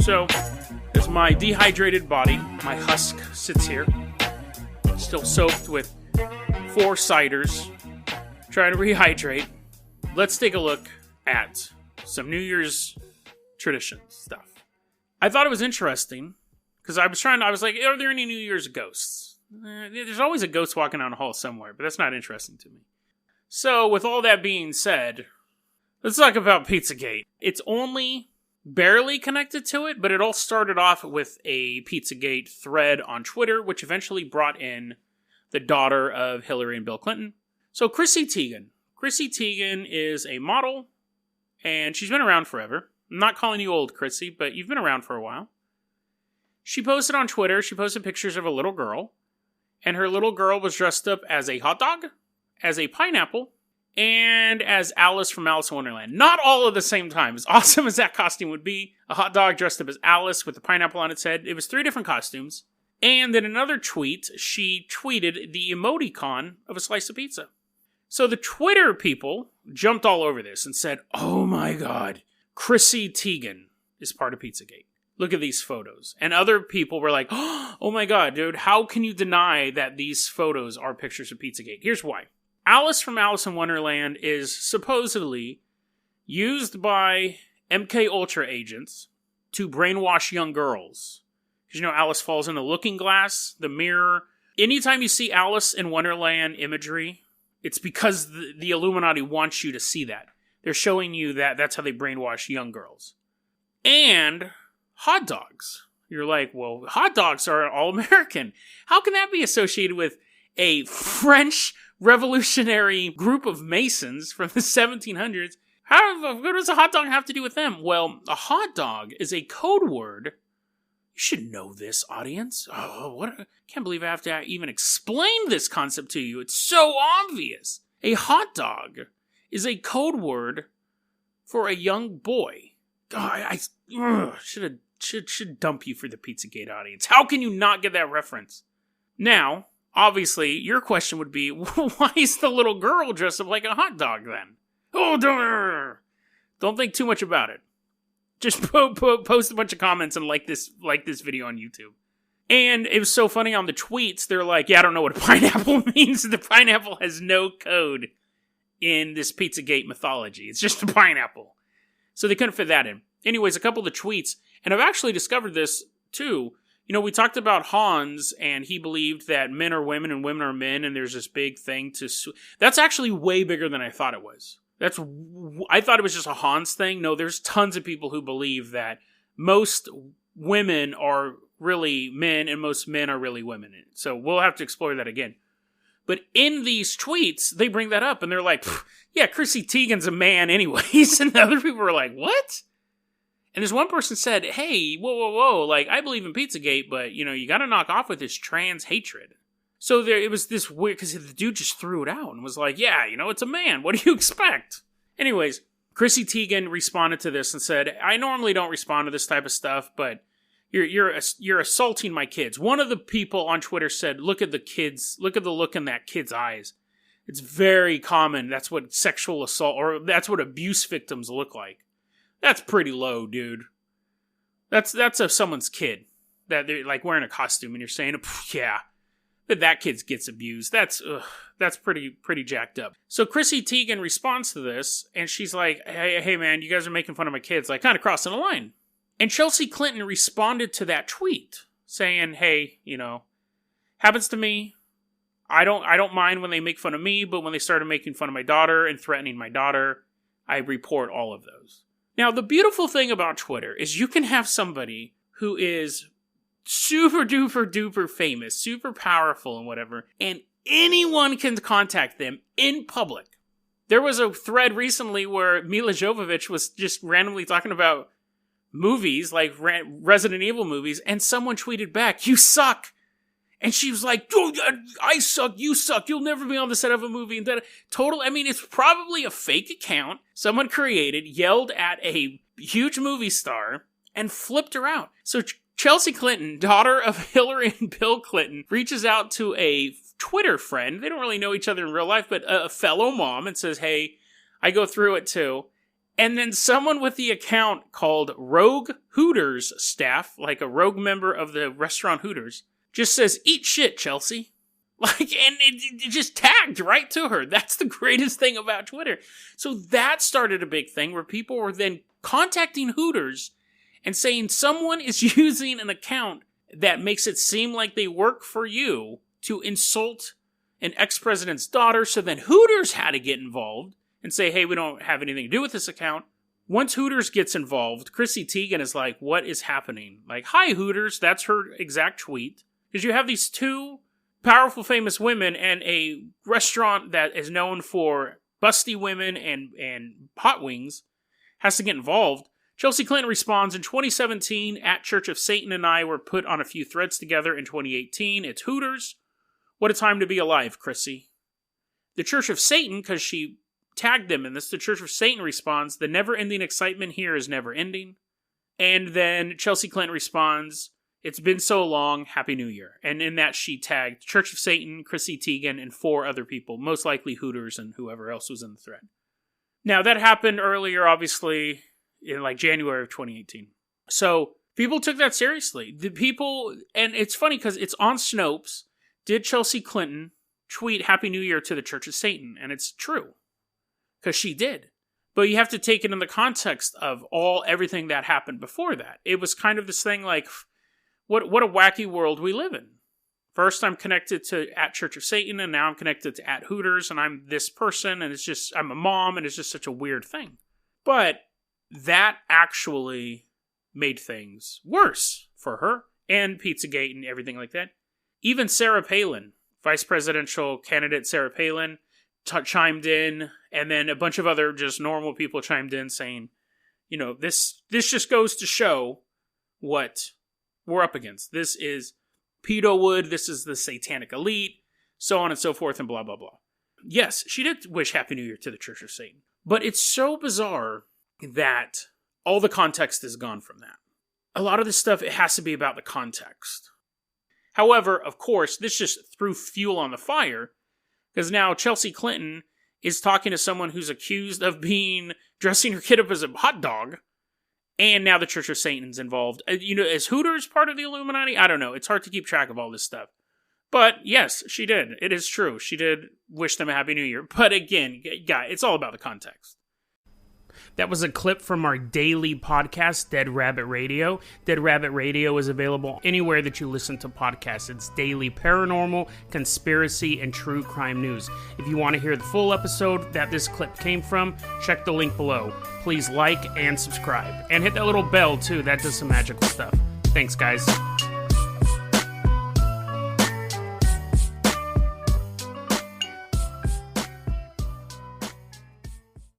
So, as my dehydrated body, my husk sits here, still soaked with 4 ciders, trying to rehydrate, let's take a look at some New Year's tradition stuff. I thought it was interesting, because I was like, are there any New Year's ghosts? There's always a ghost walking down a hall somewhere, but that's not interesting to me. So, with all that being said, let's talk about Pizzagate. It's only barely connected to it, but it all started off with a Pizzagate thread on Twitter, which eventually brought in the daughter of Hillary and Bill Clinton. So Chrissy Teigen. Chrissy Teigen is a model, and she's been around forever. I'm not calling you old, Chrissy, but you've been around for a while. She posted on Twitter, she posted pictures of a little girl, and her little girl was dressed up as a hot dog, as a pineapple, and as Alice from Alice in Wonderland. Not all at the same time. As awesome as that costume would be, a hot dog dressed up as Alice with a pineapple on its head. It was 3 different costumes. And in another tweet, she tweeted the emoticon of a slice of pizza. So the Twitter people jumped all over this and said, oh my god, Chrissy Teigen is part of Pizzagate. Look at these photos. And other people were like, oh my god, dude, how can you deny that these photos are pictures of Pizzagate? Here's why. Alice from Alice in Wonderland is supposedly used by MK Ultra agents to brainwash young girls. Because you know Alice falls in the looking glass, the mirror. Anytime you see Alice in Wonderland imagery, it's because the Illuminati wants you to see that. They're showing you that that's how they brainwash young girls. And hot dogs. You're like, well, hot dogs are all-American. How can that be associated with a French revolutionary group of Masons from the 1700s? What does a hot dog have to do with them? Well, a hot dog is a code word. You should know this, audience. I can't believe I have to even explain this concept to you. It's so obvious. A hot dog is a code word for a young boy. God, I should dump you for the Pizzagate audience. How can you not get that reference? Now, obviously, your question would be, why is the little girl dressed up like a hot dog then? Oh, don't think too much about it. Just post a bunch of comments and like this video on YouTube. And it was so funny on the tweets, they're like, yeah, I don't know what a pineapple means. The pineapple has no code in this Pizzagate mythology. It's just a pineapple. So they couldn't fit that in. Anyways, a couple of the tweets, and I've actually discovered this too. You know, we talked about Hans, and he believed that men are women and women are men, and there's this big thing to... That's actually way bigger than I thought it was. I thought it was just a Hans thing. No, there's tons of people who believe that most women are really men, and most men are really women. So we'll have to explore that again. But in these tweets, they bring that up, and they're like, yeah, Chrissy Teigen's a man anyways. And the other people were like, what? And this one person said, hey, whoa, like, I believe in Pizzagate, but, you know, you gotta knock off with this trans hatred. So it was this weird, because the dude just threw it out and was like, yeah, you know, it's a man. What do you expect? Anyways, Chrissy Teigen responded to this and said, I normally don't respond to this type of stuff, but you're assaulting my kids. One of the people on Twitter said, look at the look in that kid's eyes. It's very common. That's what sexual assault, or that's what abuse victims look like. That's pretty low, dude. That's someone's kid that they're like wearing a costume, and you're saying, yeah, that kid gets abused. That's pretty jacked up. So Chrissy Teigen responds to this, and she's like, hey man, you guys are making fun of my kids, like kind of crossing the line. And Chelsea Clinton responded to that tweet, saying, hey, you know, happens to me. I don't mind when they make fun of me, but when they started making fun of my daughter and threatening my daughter, I report all of those. Now, the beautiful thing about Twitter is you can have somebody who is super duper duper famous, super powerful and whatever, and anyone can contact them in public. There was a thread recently where Mila Jovovich was just randomly talking about movies, like Resident Evil movies, and someone tweeted back, you suck! And she was like, oh, I suck, you suck, you'll never be on the set of a movie. And that it's probably a fake account someone created, yelled at a huge movie star, and flipped her out. So Chelsea Clinton, daughter of Hillary and Bill Clinton, reaches out to a Twitter friend. They don't really know each other in real life, but a fellow mom, and says, hey, I go through it too. And then someone with the account called Rogue Hooters Staff, like a rogue member of the restaurant Hooters, just says, "Eat shit, Chelsea." Like, and it just tagged right to her. That's the greatest thing about Twitter. So that started a big thing where people were then contacting Hooters and saying someone is using an account that makes it seem like they work for you to insult an ex-president's daughter. So then Hooters had to get involved and say, hey, we don't have anything to do with this account. Once Hooters gets involved, Chrissy Teigen is like, what is happening? Like, hi, Hooters. That's her exact tweet. Because you have these two powerful, famous women and a restaurant that is known for busty women and hot wings has to get involved. Chelsea Clinton responds, in 2017, at Church of Satan and I were put on a few threads together. In 2018, it's Hooters. What a time to be alive, Chrissy. The Church of Satan, because she tagged them in this, the Church of Satan responds, the never-ending excitement here is never-ending. And then Chelsea Clinton responds, it's been so long, Happy New Year. And in that she tagged Church of Satan, Chrissy Teigen, and 4 other people, most likely Hooters and whoever else was in the thread. Now, that happened earlier, obviously, in like January of 2018. So people took that seriously. The people, and it's funny because it's on Snopes, did Chelsea Clinton tweet Happy New Year to the Church of Satan? And it's true, because she did. But you have to take it in the context of everything that happened before that. It was kind of this thing like, what a wacky world we live in. First, I'm connected to at Church of Satan, and now I'm connected to at Hooters, and I'm this person, and it's just, I'm a mom, and it's just such a weird thing. But that actually made things worse for her, and Pizzagate and everything like that. Even Sarah Palin, vice presidential candidate Sarah Palin, chimed in, and then a bunch of other just normal people chimed in saying, you know, this just goes to show what we're up against. This is pedowood, this is the satanic elite, so on and so forth, and blah, blah, blah. Yes, she did wish Happy New Year to the Church of Satan. But it's so bizarre that all the context is gone from that. A lot of this stuff, it has to be about the context. However, of course, this just threw fuel on the fire, because now Chelsea Clinton is talking to someone who's accused of dressing her kid up as a hot dog, and now the Church of Satan's involved. You know, is Hooters part of the Illuminati? I don't know. It's hard to keep track of all this stuff. But yes, she did. It is true. She did wish them a Happy New Year. But again, guys, it's all about the context. That was a clip from our daily podcast, Dead Rabbit Radio. Dead Rabbit Radio is available anywhere that you listen to podcasts. It's daily paranormal, conspiracy, and true crime news. If you want to hear the full episode that this clip came from, check the link below. Please like and subscribe. And hit that little bell, too. That does some magical stuff. Thanks, guys.